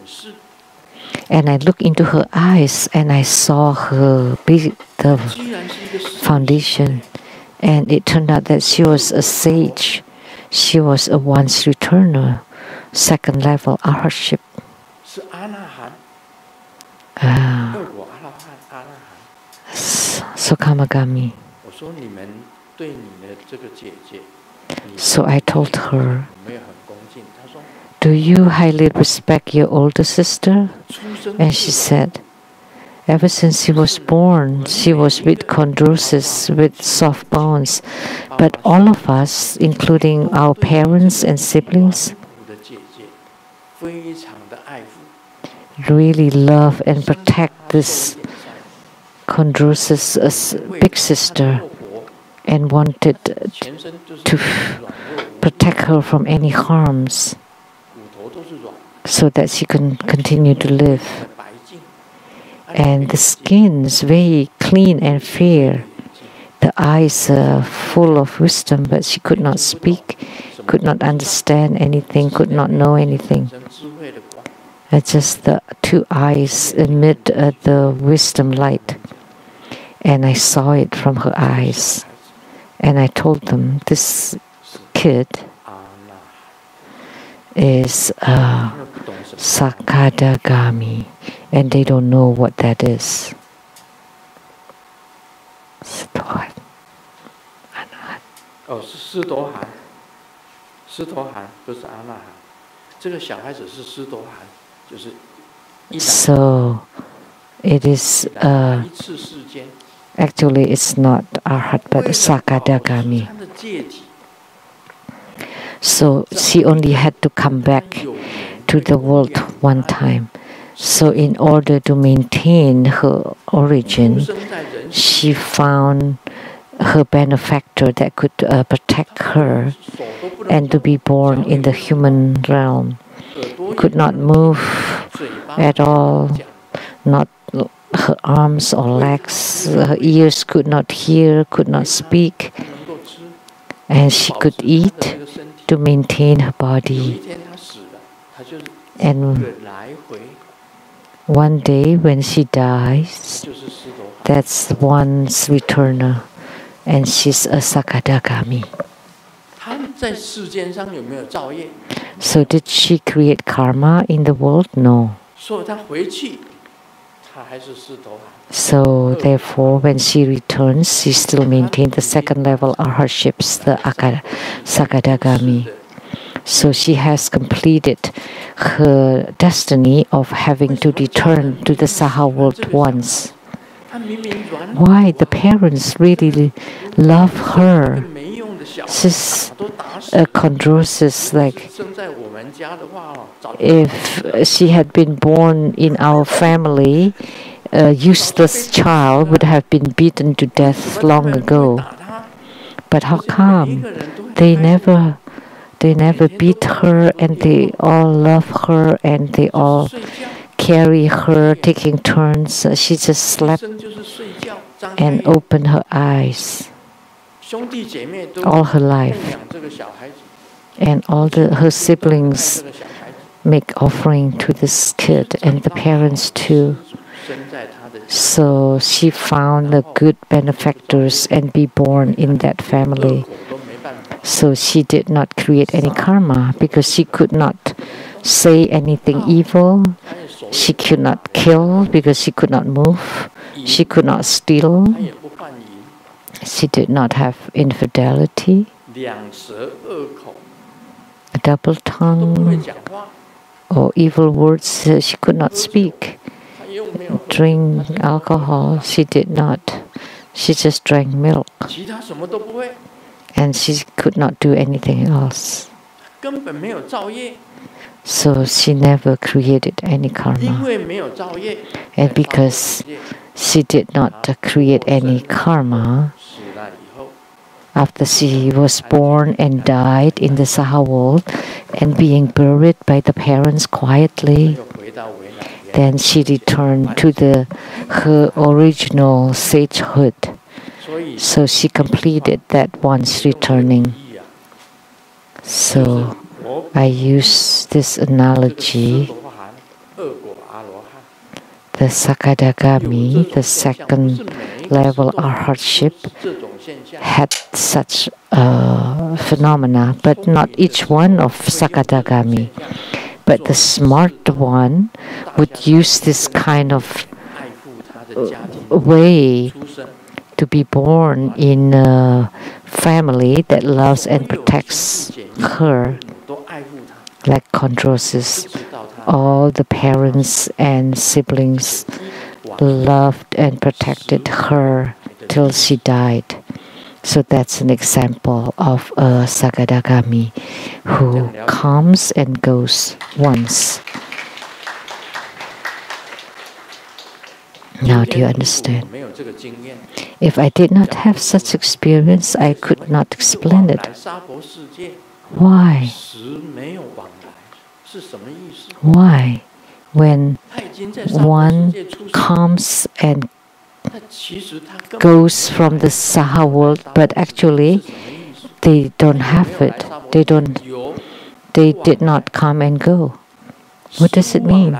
And I looked into her eyes, and I saw the foundation, and it turned out that she was a sage. She was a once returner, second level arhatship. Sokamagami. So I told her, do you highly respect your older sister? And she said, ever since she was born, she was with chondrosis, with soft bones. But all of us, including our parents and siblings, really love and protect this chondrosis big sister, and wanted to protect her from any harms so that she can continue to live. And the skin is very clean and fair. The eyes are full of wisdom, but she could not speak, could not understand anything, could not know anything. Just the two eyes emit the wisdom light. And I saw it from her eyes. And I told them, this kid is Sakadagami, and they don't know what that is. So it is actually it's not Arhat but Sakadagami. So she only had to come back to the world one time. So in order to maintain her origin, she found her benefactor that could protect her and to be born in the human realm. Could not move at all, not her arms or legs, her ears could not hear, could not speak, and she could eat to maintain her body. And one day when she dies, that's one's returner, and she's a Sakadagami. So did she create karma in the world? No. So therefore, when she returns, she still maintains the second level arhatships, the Sakadagami. So she has completed her destiny of having to return to the Saha world once. Why? The parents really love her. She's a chondrosis, like if she had been born in our family, a useless child would have been beaten to death long ago. But how come? They never beat her, and they all love her, and they all carry her, taking turns. She just slept and opened her eyes all her life. And all her siblings make offering to this kid, and the parents too. So she found the good benefactors and be born in that family. So she did not create any karma because she could not say anything evil. She could not kill because she could not move. She could not steal. She did not have infidelity, a double tongue, or evil words. She could not speak. Drink alcohol, she did not. She just drank milk. And she could not do anything else. So she never created any karma. And because she did not create any karma, after she was born and died in the Saha world and being buried by the parents quietly, then she returned to her original sagehood. So she completed that once returning. So I use this analogy. The Sakadagami, the second level arhatship, had such phenomena, but not each one of Sakadagami. But the smart one would use this kind of way to be born in a family that loves and protects her, like chondrosis. All the parents and siblings loved and protected her till she died. So that's an example of a Sakadagami who comes and goes once. Now do you understand? If I did not have such experience, I could not explain it. Why? Why? When one comes and goes from the Saha world, but actually they don't have it. They don't they did not come and go. What does it mean?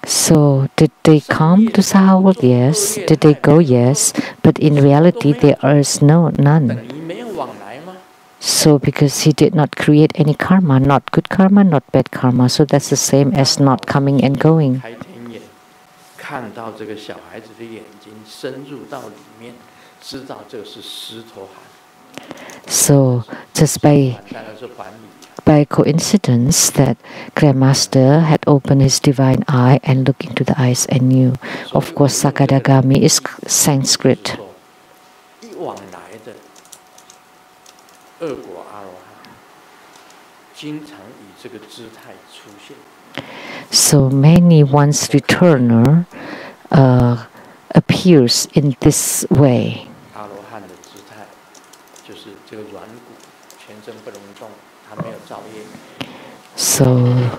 So, did they come to Saha world? Yes. Did they go? Yes. But in reality, there is none. So, because he did not create any karma, not good karma, not bad karma, so that's the same as not coming and going. So, just by coincidence, that Grandmaster had opened his divine eye and looked into the eyes and knew. Of course, Sakadagami is Sanskrit. So many once returner appears in this way. So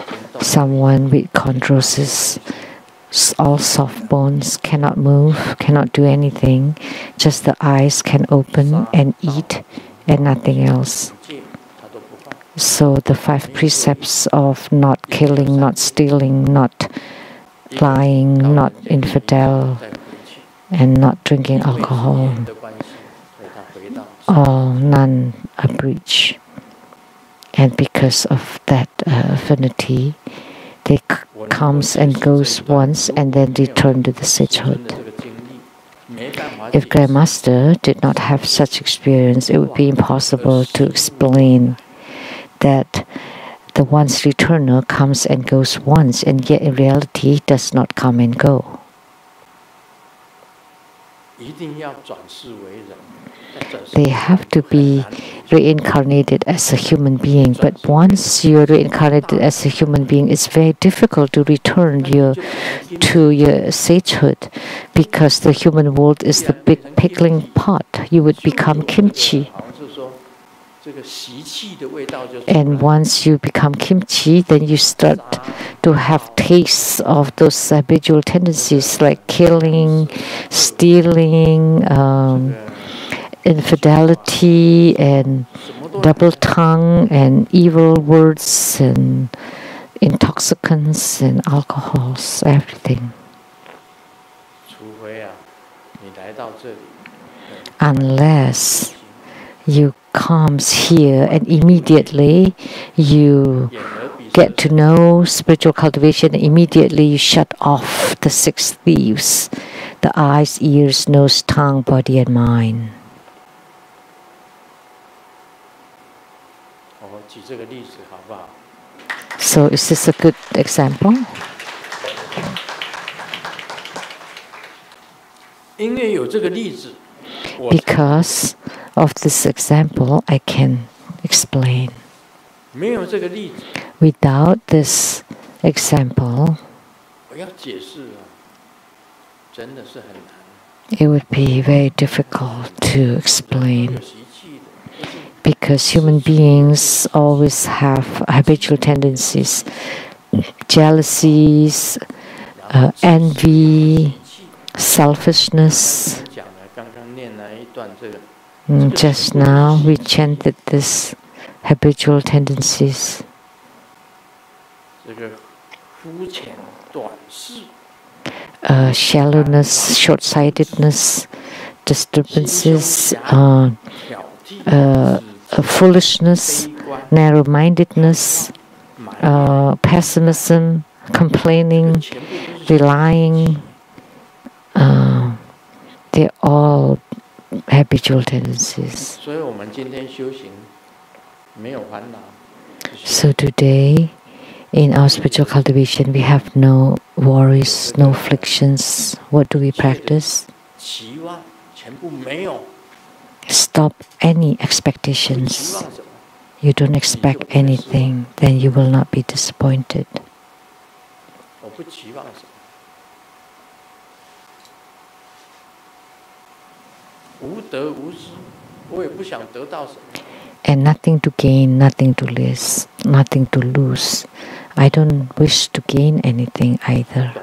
someone with chondrosis, all soft bones, cannot move, cannot do anything, just the eyes can open and eat and nothing else. So the 5 precepts of not killing, not stealing, not lying, not infidel, and not drinking alcohol, all none are breached. And because of that affinity, they comes and goes once and then return to the sagehood. If Grandmaster did not have such experience, it would be impossible to explain that the once returner comes and goes once, and yet in reality does not come and go. They have to be reincarnated as a human being, but once you're reincarnated as a human being, it's very difficult to return to your sagehood, because the human world is the big pickling pot. You would become kimchi. And once you become kimchi, then you start to have tastes of those habitual tendencies like killing, stealing, infidelity, and double tongue, and evil words, and intoxicants, and alcohols, everything. Unless you comes here and immediately you get to know spiritual cultivation, immediately you shut off the 6 thieves, the eyes, ears, nose, tongue, body, and mind. So is this a good example? Because of this example, I can explain. Without this example, it would be very difficult to explain. Because human beings always have habitual tendencies, jealousies, envy, selfishness. Just now we chanted this habitual tendencies. Shallowness, short-sightedness, disturbances, foolishness, narrow-mindedness, pessimism, complaining, relying. They're all habitual tendencies. So today, in our spiritual cultivation, we have no worries, no afflictions. What do we practice? Stop any expectations. You don't expect anything, then you will not be disappointed. And nothing to gain, nothing to lose, nothing to lose. I don't wish to gain anything either.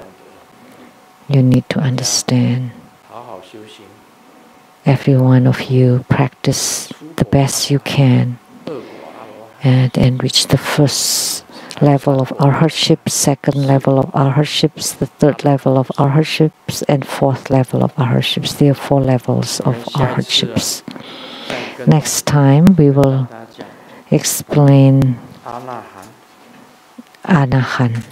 You need to understand. every one of you practice the best you can and reach the first level of our hardships, second level of our hardships, the third level of our hardships, and fourth level of our hardships. There are 4 levels of our hardships. Next time we will explain Anahan.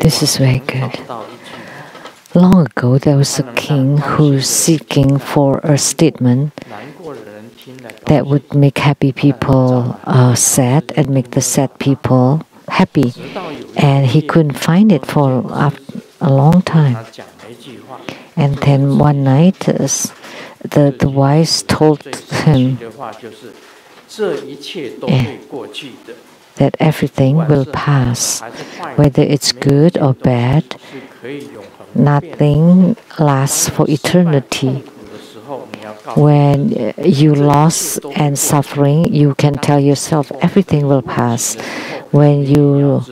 This is very good. Long ago, there was a king who was seeking for a statement that would make happy people sad and make the sad people happy. And he couldn't find it for a long time. And then one night, the wise told him that everything will pass, whether it's good or bad. Nothing lasts for eternity. When you loss and suffering, you can tell yourself everything will pass. When you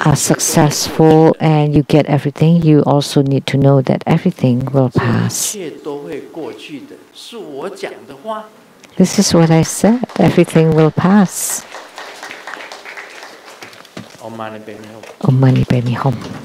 are successful and you get everything, you also need to know that everything will pass. This is what I said. Everything will pass. Om Mani Padme Hum.